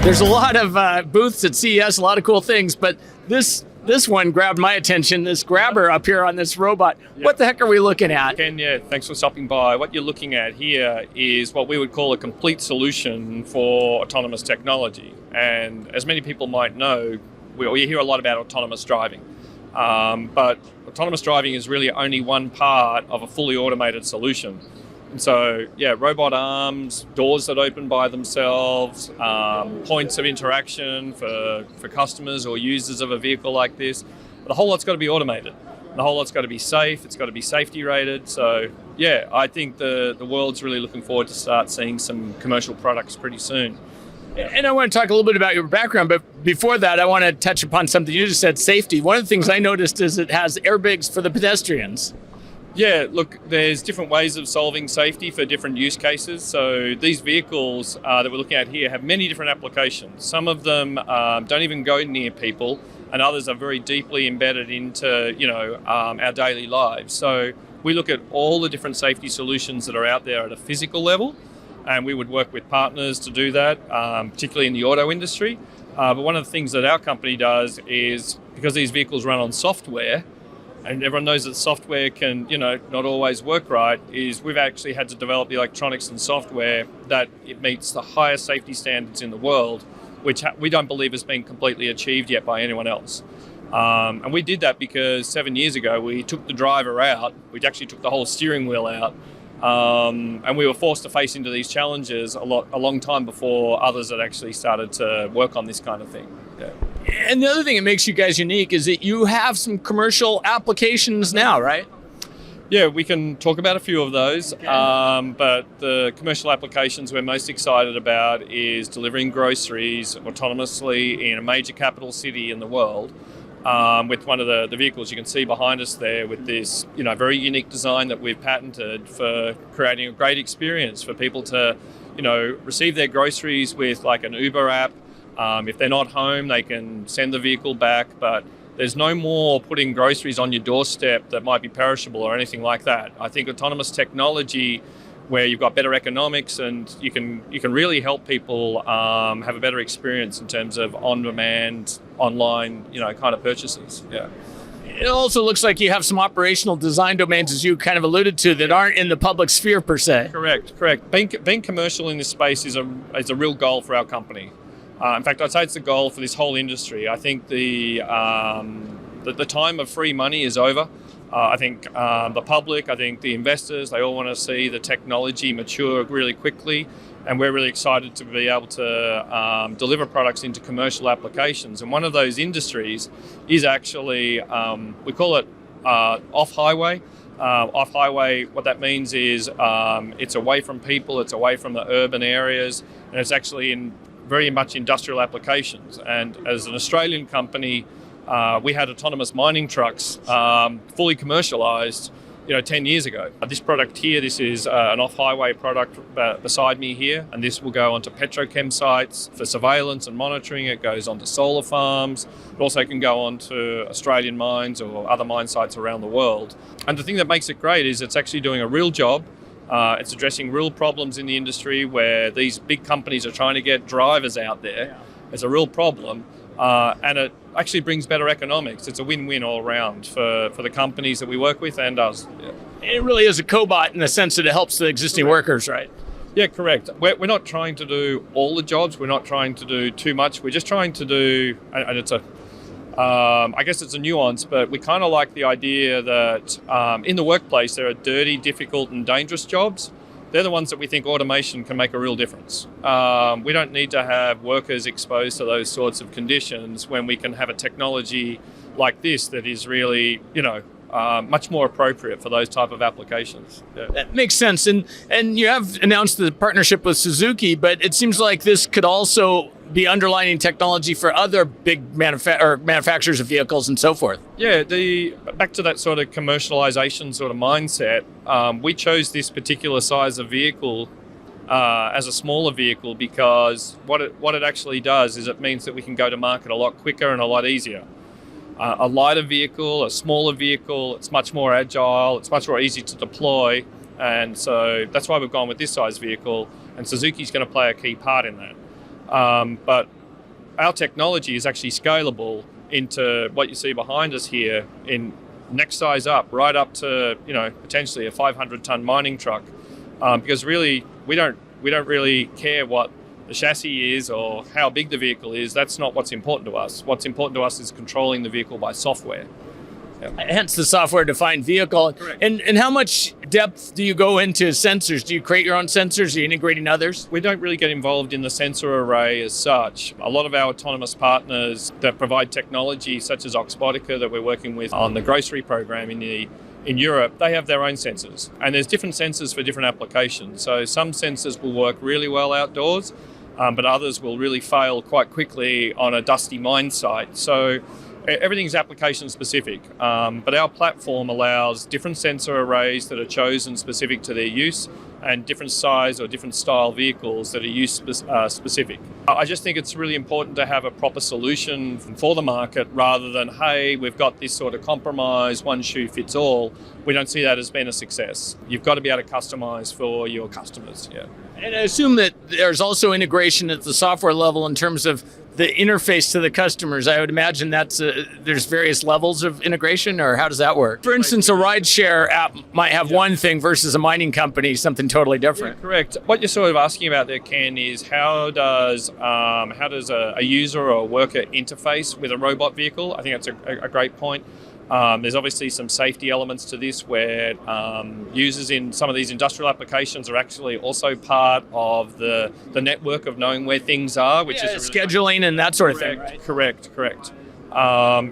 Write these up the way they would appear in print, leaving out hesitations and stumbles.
There's a lot of booths at CES, a lot of cool things, but this one grabbed my attention, this grabber up here on this robot. Yeah. What the heck are we looking at? Ken, yeah, thanks for stopping by. What you're looking at here is what we would call a complete solution for autonomous technology. And as many people might know, we hear a lot about autonomous driving. But autonomous driving is really only one part of a fully automated solution. And so, yeah, robot arms, doors that open by themselves, points of interaction for customers or users of a vehicle like this. The whole lot's got to be automated. The whole lot's got to be safe. It's got to be safety rated. So, yeah, I think the world's really looking forward to start seeing some commercial products pretty soon. And I want to talk a little bit about your background, but before that, I want to touch upon something you just said, safety. One of the things I noticed is it has airbags for the pedestrians. Yeah, look, there's different ways of solving safety for different use cases. So these vehicles that we're looking at here have many different applications. Some of them don't even go near people, and others are very deeply embedded into, our daily lives. So we look at all the different safety solutions that are out there at a physical level, and we would work with partners to do that, particularly in the auto industry. But one of the things that our company does is, because these vehicles run on software, and everyone knows that software can, not always work right, is we've actually had to develop the electronics and software that it meets the highest safety standards in the world, which we don't believe has been completely achieved yet by anyone else. And we did that because 7 years ago, we took the driver out. We actually took the whole steering wheel out. And we were forced to face into these challenges a long time before others had actually started to work on this kind of thing. Yeah. And the other thing that makes you guys unique is that you have some commercial applications now, right? Yeah, we can talk about a few of those, but the commercial applications we're most excited about is delivering groceries autonomously in a major capital city in the world. With one of the vehicles you can see behind us there, with this very unique design that we've patented for creating a great experience for people to receive their groceries with like an Uber app. If they're not home, they can send the vehicle back, but there's no more putting groceries on your doorstep that might be perishable or anything like that. I think autonomous technology, where you've got better economics and you can really help people have a better experience in terms of on-demand, online, kind of purchases. Yeah. It also looks like you have some operational design domains, as you kind of alluded to, that aren't in the public sphere per se. Correct. Being commercial in this space is a real goal for our company. In fact, I'd say it's the goal for this whole industry. I think the time of free money is over. I think the public, I think the investors, they all want to see the technology mature really quickly, and we're really excited to be able to deliver products into commercial applications. And one of those industries is actually, we call it off-highway. Off-highway, what that means is it's away from people, it's away from the urban areas, and it's actually in very much industrial applications. And as an Australian company, we had autonomous mining trucks fully commercialized 10 years ago. This product here, this is an off-highway product beside me here, and this will go onto petrochem sites for surveillance and monitoring. It goes onto solar farms. It also can go onto Australian mines or other mine sites around the world. And the thing that makes it great is it's actually doing a real job. It's addressing real problems in the industry where these big companies are trying to get drivers out there. Yeah. It's a real problem, and it actually brings better economics. It's a win-win all around for the companies that we work with and us. Yeah. It really is a cobot in the sense that it helps the existing workers, right? Yeah, correct. We're not trying to do all the jobs. We're not trying to do too much. We're just trying to do, and it's I guess it's a nuance, but we kind of like the idea that in the workplace there are dirty, difficult and dangerous jobs. They're the ones that we think automation can make a real difference. We don't need to have workers exposed to those sorts of conditions when we can have a technology like this that is really, much more appropriate for those type of applications. Yeah. That makes sense. And you have announced the partnership with Suzuki, but it seems like this could also be underlining technology for other big manufacturers of vehicles and so forth. Yeah, back to that sort of commercialization sort of mindset, we chose this particular size of vehicle as a smaller vehicle because what it actually does is it means that we can go to market a lot quicker and a lot easier. A lighter vehicle, a smaller vehicle, it's much more agile, it's much more easy to deploy, and so that's why we've gone with this size vehicle, and Suzuki's going to play a key part in that. But our technology is actually scalable into what you see behind us here in next size up, right up to potentially a 500-ton mining truck, because really we don't really care what the chassis is or how big the vehicle is. That's not what's important to us. What's important to us is controlling the vehicle by software. Yeah. Hence the software-defined vehicle. Correct. And how much depth do you go into sensors? Do you create your own sensors? Are you integrating others? We don't really get involved in the sensor array as such. A lot of our autonomous partners that provide technology, such as Oxbotica that we're working with on the grocery program in Europe, they have their own sensors. And there's different sensors for different applications. So some sensors will work really well outdoors, but others will really fail quite quickly on a dusty mine site. So everything's application specific, but our platform allows different sensor arrays that are chosen specific to their use and different size or different style vehicles that are use specific. I just think it's really important to have a proper solution for the market rather than, hey, we've got this sort of compromise, one shoe fits all. We don't see that as being a success. You've got to be able to customize for your customers. Yeah. And I assume that there's also integration at the software level in terms of the interface to the customers. I would imagine that's there's various levels of integration, or how does that work? For instance, a rideshare app might have one thing versus a mining company, something totally different. Yeah, correct. What you're sort of asking about there, Ken, is how does a user or a worker interface with a robot vehicle? I think that's a great point. There's obviously some safety elements to this where users in some of these industrial applications are actually also part of the network of knowing where things are, which is really scheduling and that sort of thing. Right? Correct.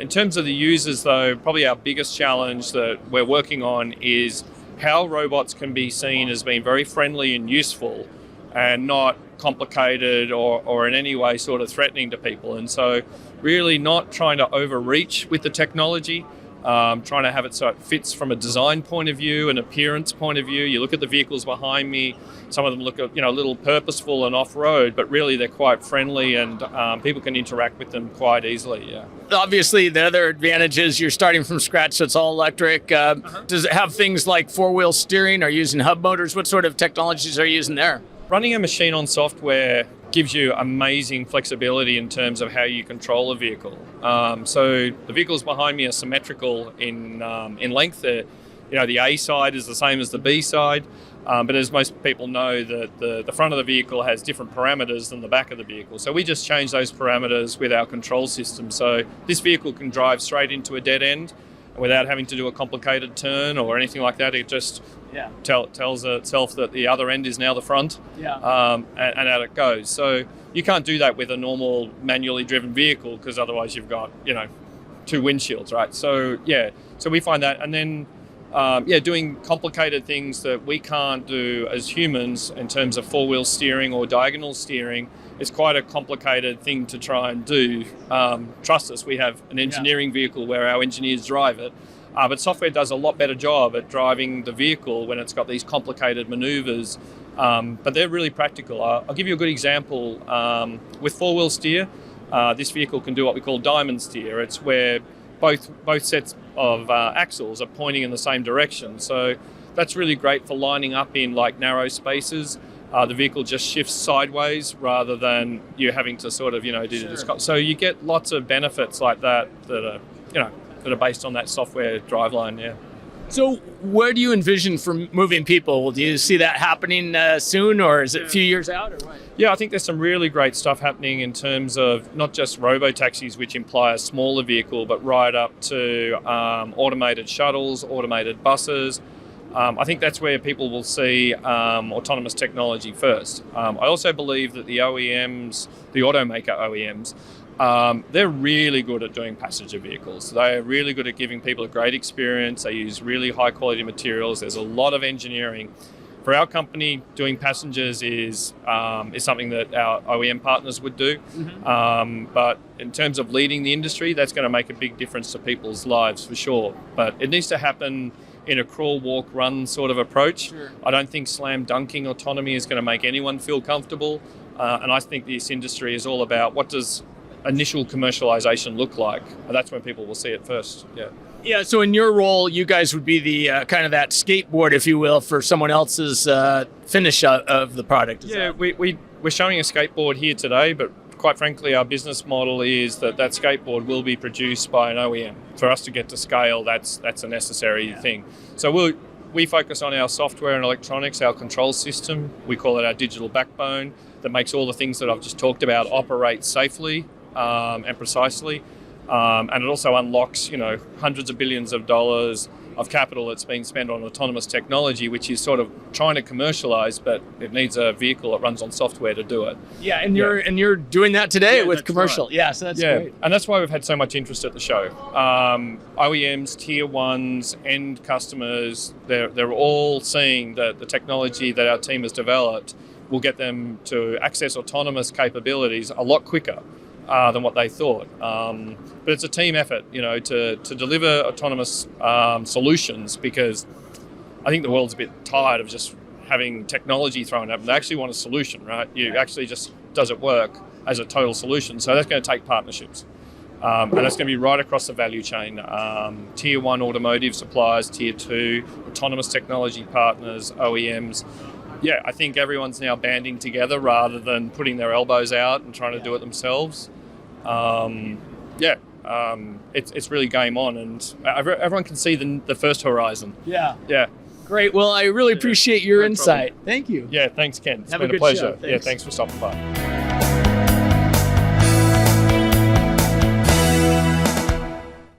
In terms of the users, though, probably our biggest challenge that we're working on is how robots can be seen as being very friendly and useful and not complicated or in any way sort of threatening to people. And so really not trying to overreach with the technology, trying to have it so it fits from a design point of view, an appearance point of view. You look at the vehicles behind me, some of them look a little purposeful and off-road, but really they're quite friendly and people can interact with them quite easily, yeah. Obviously, the other advantage is you're starting from scratch, so it's all electric. Does it have things like four-wheel steering? Are you using hub motors? What sort of technologies are you using there? Running a machine on software gives you amazing flexibility in terms of how you control a vehicle. So the vehicles behind me are symmetrical in length. The A side is the same as the B side, but as most people know, the front of the vehicle has different parameters than the back of the vehicle. So we just change those parameters with our control system. So this vehicle can drive straight into a dead end without having to do a complicated turn or anything like that. It just tells itself that the other end is now the front, and out it goes. So you can't do that with a normal manually driven vehicle because otherwise you've got two windshields, right? So so we find that, and then doing complicated things that we can't do as humans in terms of four-wheel steering or diagonal steering is quite a complicated thing to try and do. Trust us, we have an engineering vehicle where our engineers drive it. But software does a lot better job at driving the vehicle when it's got these complicated maneuvers. But they're really practical. I'll give you a good example. With four-wheel steer, this vehicle can do what we call diamond steer. It's where both sets of axles are pointing in the same direction. So that's really great for lining up in like narrow spaces. The vehicle just shifts sideways rather than you having to sort of do this. So you get lots of benefits like that are that are based on that software driveline, yeah. So where do you envision for moving people? Do you see that happening soon, or is it a few years out, or what? Yeah, I think there's some really great stuff happening in terms of not just robo-taxis, which imply a smaller vehicle, but right up to automated shuttles, automated buses. I think that's where people will see autonomous technology first. I also believe that the OEMs, the automaker OEMs, they're really good at doing passenger vehicles. They're really good at giving people a great experience. They use really high quality materials. There's a lot of engineering. For our company, doing passengers is something that our OEM partners would do. But in terms of leading the industry, that's going to make a big difference to people's lives for sure. But it needs to happen in a crawl, walk, run sort of approach. Sure. I don't think slam dunking autonomy is going to make anyone feel comfortable. And I think this industry is all about what does initial commercialization look like. And that's when people will see it first. Yeah, so in your role, you guys would be the kind of that skateboard, if you will, for someone else's finish of the product. Yeah, we're showing a skateboard here today, but quite frankly, our business model is that skateboard will be produced by an OEM. For us to get to scale, that's a necessary thing. So we focus on our software and electronics, our control system. We call it our digital backbone that makes all the things that I've just talked about operate safely and precisely. And it also unlocks, hundreds of billions of dollars of capital that's being spent on autonomous technology, which is sort of trying to commercialize, but it needs a vehicle that runs on software to do it. Yeah, and you're doing that today with commercial. Right. Yeah, so that's great. And that's why we've had so much interest at the show. OEMs, tier ones, end customers, they're all seeing that the technology that our team has developed will get them to access autonomous capabilities a lot quicker than what they thought. But it's a team effort, to deliver autonomous solutions, because I think the world's a bit tired of just having technology thrown at them. They actually want a solution, right? You actually just, does it work as a total solution? So that's going to take partnerships. And that's going to be right across the value chain. Tier 1 automotive suppliers, Tier 2 autonomous technology partners, OEMs. Yeah, I think everyone's now banding together rather than putting their elbows out and trying to do it themselves. It's really game on, and everyone can see the first horizon. Yeah. Great. Well, I really appreciate your insight. Thank you. Yeah, thanks, Ken. It's Have been a good pleasure. show. Yeah, thanks for stopping by.